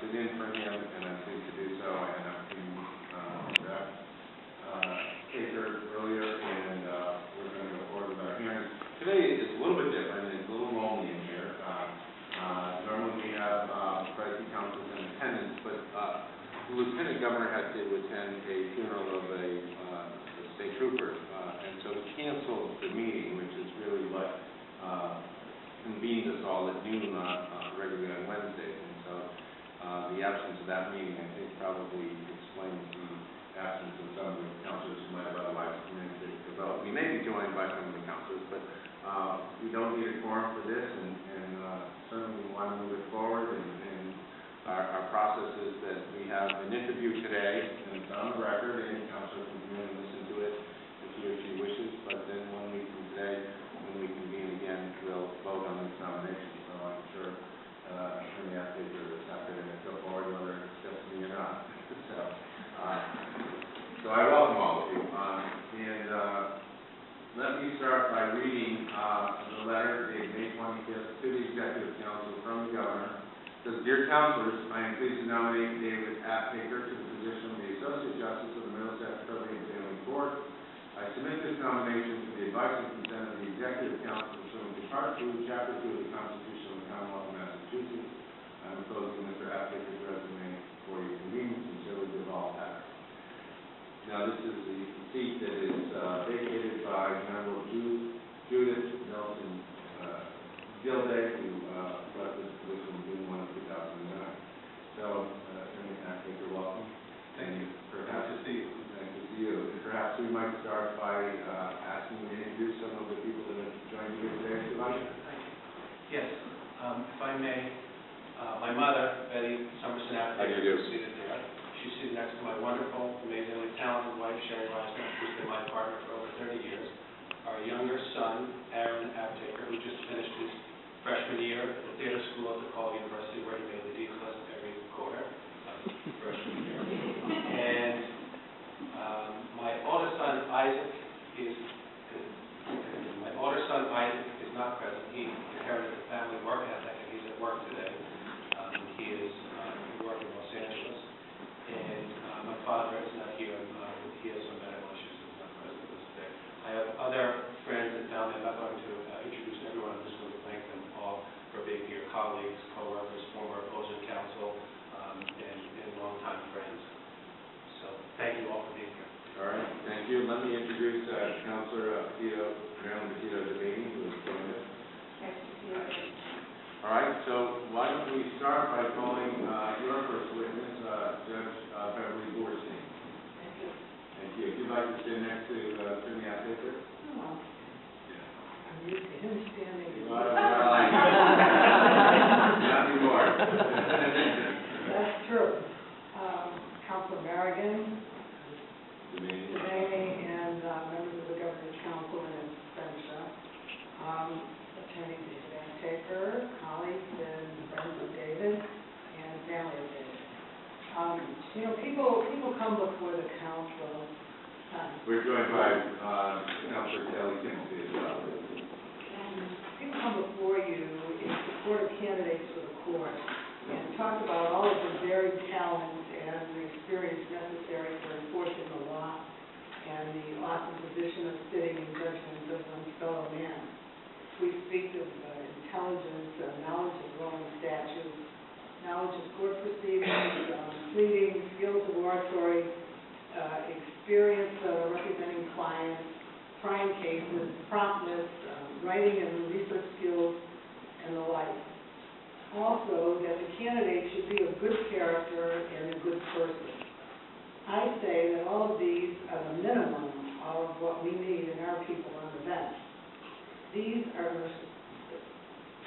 sit in for him, and I'm pleased to do so. And I'm DavidAptaker earlier, and we're going to go forward with our hearing. Today is a little bit different. It's a little lonely in here. Normally we have privacy councils in attendance, but the Lieutenant Governor had to attend a funeral of a state trooper, and so he canceled the meeting, which is really what convened us all at noon regularly on Wednesdays. And so the absence of that meeting, I think, probably explains the absence of some of the councilors who might have otherwise come in to vote. We may be joined by some of the councilors, but we don't need a quorum for this, and certainly we want to move it forward. And our process is that we have an interview today, and it's on the record. Any councilor can come in and listen to it if he or she wishes, but then 1 week from today, when we convene again, we'll vote on this nomination. So I'm sure Attorney Aptaker is happy to go forward whether it accepts me or not. So I welcome all of you. Let me start by reading the letter dated May 25th to the Executive Council from the Governor. It says, "Dear Councilors, I am pleased to nominate DavidAptaker to the position of the Associate Justice of the Middlesex Probate and Family Court. I submit this nomination to the advice and consent of the Executive Council pursuant to Part 2, Chapter 2 of the Constitution of the Commonwealth of Massachusetts. I am closing Mr. Aptaker's resume for your convenience. Sincerely, Deval Patrick." Now, this is the seat that is vacated by Honorable Judith Nelson Gilday, who left this position June 1, 2009. So, Attorney Aptaker, welcome. Thank you. Perhaps Nice to see you. Nice to see you. Perhaps we might start by asking you to introduce some of the people that have joined you today, if you like. Thank you. Yes, if I may, my mother, Betty Summerson Aptaker, is seated there. She's seated next to my wonderful, amazingly talented wife, Sherry Reisner, who's been my partner for over 30 years. Our younger son, Aaron Aptaker, who just finished his freshman year at the theater school at DePaul University, where he made the D's list every quarter of freshman year. And my older son, Isaac, is not present. He inherited the family work ethic, and he's at work today. He is working in Los Angeles. And my father is not here. He has some medical issues, so he's not present with us today. I have other friends and family. I'm not going to introduce everyone. I'm just going to thank them all for being here, colleagues, co-workers, former opposing counsel, and longtime friends. So thank you all for being here. All right, thank you. Let me introduce Councilor Marilyn Petito-DeMeany, who is joining us. Nice to see you. All right, so why don't we start by calling your first witness, Judge Beverly Borstein. Thank you. Thank you. If you'd like to sit next to Attorney Aptaker. Oh, I'm used to him standing. Not anymore. That's true. Councilor Merrigan, DeMeany, and members of the Governor's Council and Spencer, Attorney DavidAptaker, colleagues and friends of David, and family of David. You know, people come before the council. We're joined by Councilor Kelly Kimsey as well. People come before you in support of candidates for the court and talk about all of the varied talents and the experience necessary for enforcing the law and the awesome position of sitting in judgment of one's fellow man. We speak of intelligence, knowledge of law and statutes, knowledge of court proceedings, pleading, skills of oratory, experience representing clients, trying cases, promptness, writing and research skills, and the like. Also, that the candidate should be of good character and a good person. I say that all of these are the minimum of what we need in our people on the bench. These are the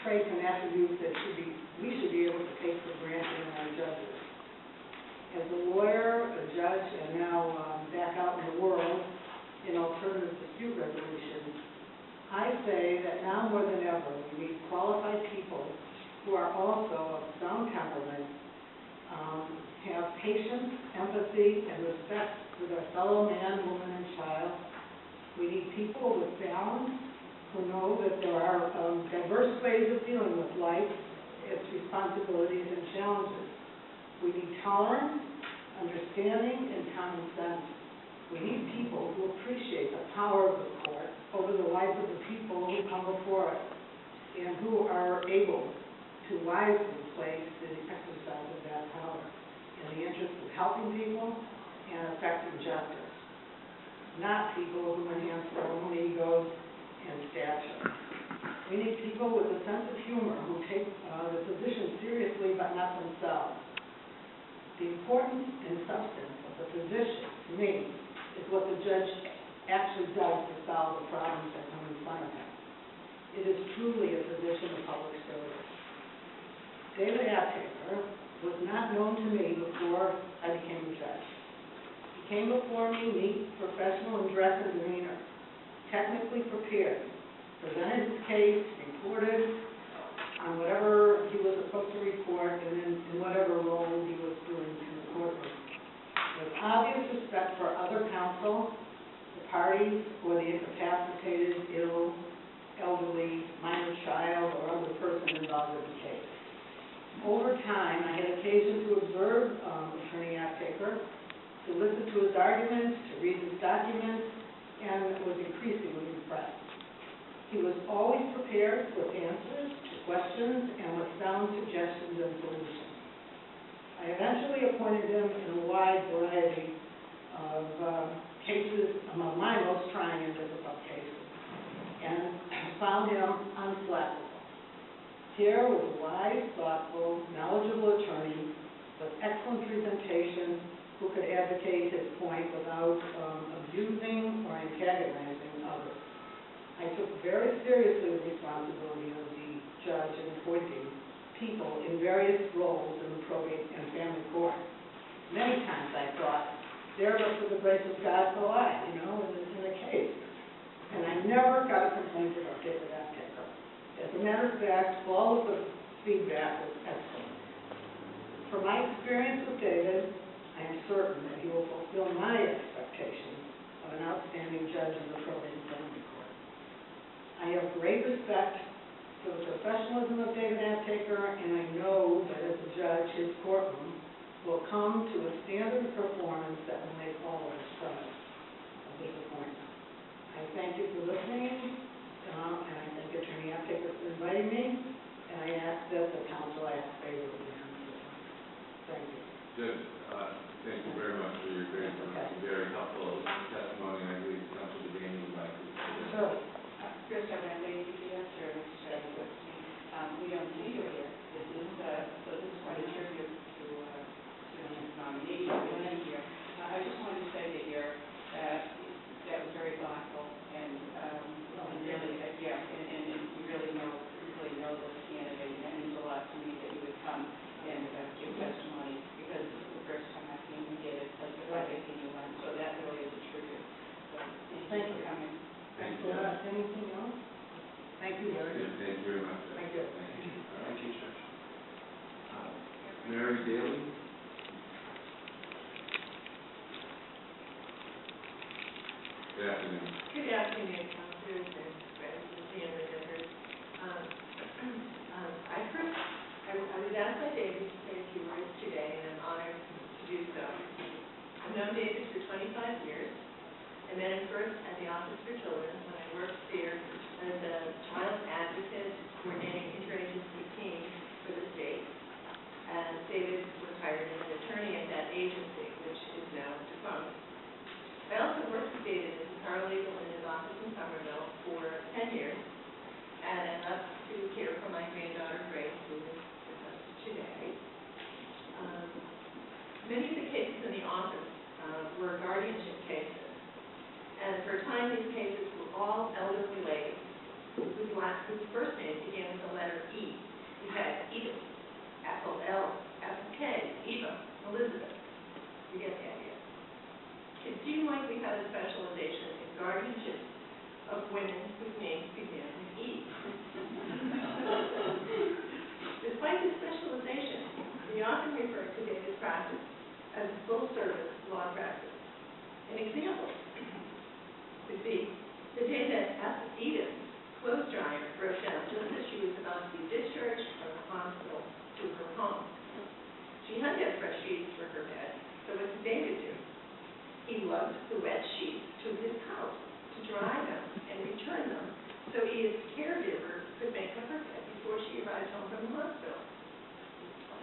traits and attributes that we should be able to take for granted in our judges. As a lawyer, a judge, and now back out in the world in alternative dispute resolution, I say that now more than ever we need qualified people who are also of sound temperament, have patience, empathy, and respect for their fellow man, woman, and child. We need people with balance who know that there are diverse ways of dealing with life, its responsibilities and challenges. We need tolerance, understanding, and common sense. We need people who appreciate the power of the court over the lives of the people who come before it, and who are able to wisely place the exercise of that power in the interest of helping people and effecting justice, not people who enhance their own egos and stature. We need people with a sense of humor who take the position seriously but not themselves. The importance and substance of the position, to me, is what the judge actually does to solve the problems that come in front of him. It is truly a position of public service. DavidAptaker was not known to me before I became a judge. He came before me neat, professional in dress and demeanor, technically prepared, presented his case, reported on whatever he was supposed to report, and then in whatever role he was doing in the courtroom. With obvious respect for other counsel, the parties, or the incapacitated, ill, elderly, minor child, or other person involved in the case. Over time, I had occasion to observe Attorney Aptaker, to listen to his arguments, to read his documents, and was increasingly impressed. He was always prepared with answers to questions and with sound suggestions and solutions. I eventually appointed him in a wide variety of cases, among my most trying and difficult cases, and found him unflappable. Here was a wise, thoughtful, knowledgeable attorney with excellent presentation who could advocate his point without abusing or antagonizing others. I took very seriously the responsibility of the judge in appointing people in various roles in the probate and family court. Many times I thought, there but for the grace of God go I, in a case. And I never got a complaint about David Aptaker. As a matter of fact, all of the feedback was excellent. From my experience with David, I am certain that he will fulfill my expectations of an outstanding judge in the probate and family court. I have great respect for the professionalism of David Aptaker, and I know that as a judge, his courtroom will come to a standard of performance that will make all of us proud of this appointment. I thank you for listening, and I thank Attorney Aptaker for inviting me, and I ask that the council act favorably on this appointment. Thank you. Good. Thank you very much for your very helpful testimony. I believe Councilor DeVane would like to say. Sure. First, I'm going to make the answer, Mr. Shadowwood. We don't see you here. This is quite a tribute to his nomination being here. I just wanted to say that that was very thoughtful and really, and you really know this candidate, and it means a lot to me that you would come and give testimony, because this is the first time I've seen you get it, like I've seen you once, so that really is a tribute. So thank you for coming. Thank you. Anything else? Thank you, Larry. Yes, thank you very much. Thank you. Thank you. All right. Thank you, Judge. Mary Daly? Good afternoon. Good afternoon, Councilors and friends and family members. I was asked by David to say a few words today, and I'm honored to do so. I've known David for 25 years. I met him first at the Office for Children when I worked there as a child advocate coordinating interagency teams for the state. And David was hired as an attorney at that agency, which is now defunct. I also worked with David as a paralegal in his office in Somerville for 10 years, and enough to care for my granddaughter Grace, who is with us today. Many of the cases in the office were guardianship cases. And for a time, these cases were all elderly ladies whose first name began with the letter E. We had Edith, Ethel L, Ethel K, Eva, Elizabeth. You get the idea. It seemed like we had a specialization in guardianship of women whose names began with E. Despite this specialization, we often refer to David's practice as full-service law practice. An example would be the day that Edith's clothes dryer broke down just as she was about to be discharged from the hospital to her home. She had to have fresh the wet sheets to his house to dry them and return them so Edith's caregiver could make up her bed before she arrived home from the hospital.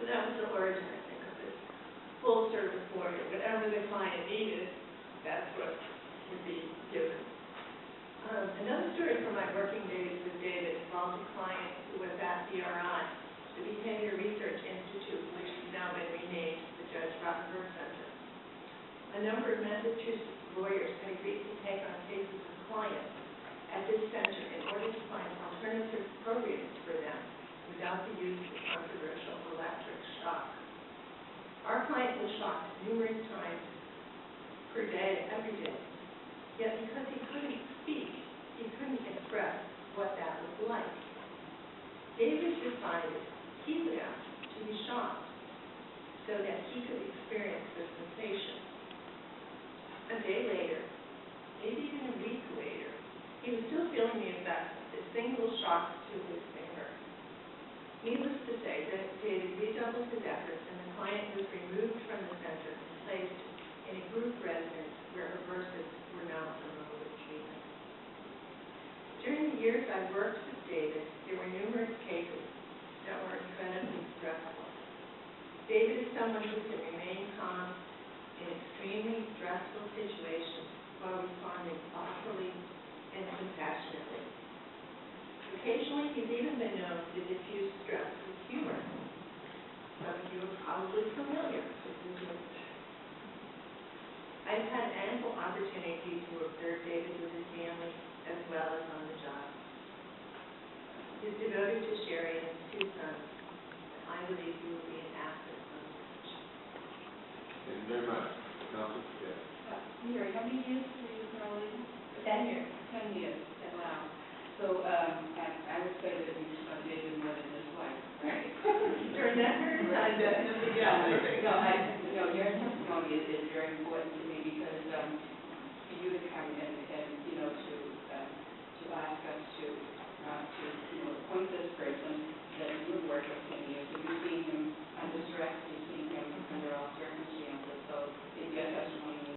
So that was the origin, I think, of this full-service lawyer. Whatever the client needed, that's what would be given. Another story from my working days with David involved a client who was at BRI, the Behavior Research Institute, which has now been renamed the Judge Rothenberg Center. A number of Massachusetts lawyers had agreed to take on cases of clients at this center in order to find alternative programs for them without the use of controversial electric shock. Our client was shocked numerous times per day, every day. Yet because he couldn't speak, he couldn't express what that was like. David decided he would have to be shocked so that he could experience the sensation. A day later, maybe even a week later, he was still feeling the effects of this single shock to his finger. Needless to say, David redoubled his efforts and the client was removed from the center and placed in a group residence where aversives were now promoted with treatment. During the years I worked with David, there were numerous cases that were incredibly stressful. David is someone who can remain calm in extremely stressful situations while responding thoughtfully and compassionately. Occasionally, he's even been known to diffuse stress with humor. Some of you are probably familiar with his work. I've had ample opportunity to observe David with his family as well as on the job. He's devoted to Sherry and his two sons. I believe he will be an asset on the bench. Thank you very much. Counsel? Yes. Mary, how many years were you paralegal? 10 years. 10 years. Wow. So I would say that you saw David more than his wife, right? During that period of time, definitely, yeah. No, your testimony is very important to me because for you to come and